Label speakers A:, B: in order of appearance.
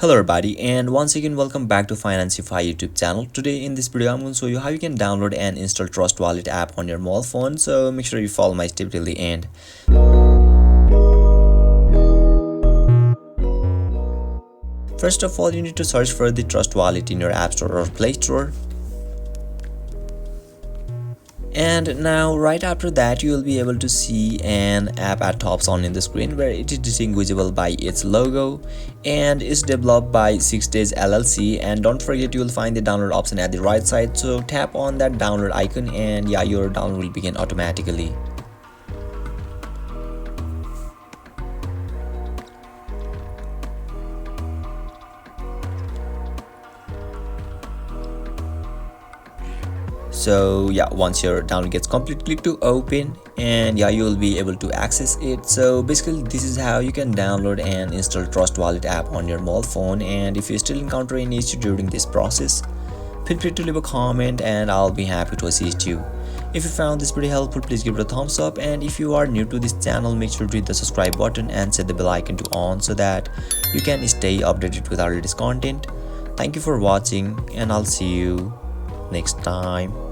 A: Hello everybody, and once again welcome back to Financify YouTube channel. Today in this video I'm going to show you how you can download and install Trust Wallet app on your mobile phone, so make sure you follow my step till the end. First of all, you need to search for the Trust Wallet in your App Store or Play Store. And now right after that you will be able to see an app at top on in the screen where it is distinguishable by its logo and is developed by 6 Days LLC. And don't forget, you will find the download option at the right side, so tap on that download icon and yeah, your download will begin automatically. So yeah, once your download gets complete, click to open and yeah, you will be able to access it. So basically this is how you can download and install Trust Wallet app on your mobile phone. And if you still encounter any issue during this process, feel free to leave a comment and I'll be happy to assist you. If you found this pretty helpful, please give it a thumbs up, and if you are new to this channel, make sure to hit the subscribe button and set the bell icon to on so that you can stay updated with our latest content. Thank you for watching and I'll see you next time.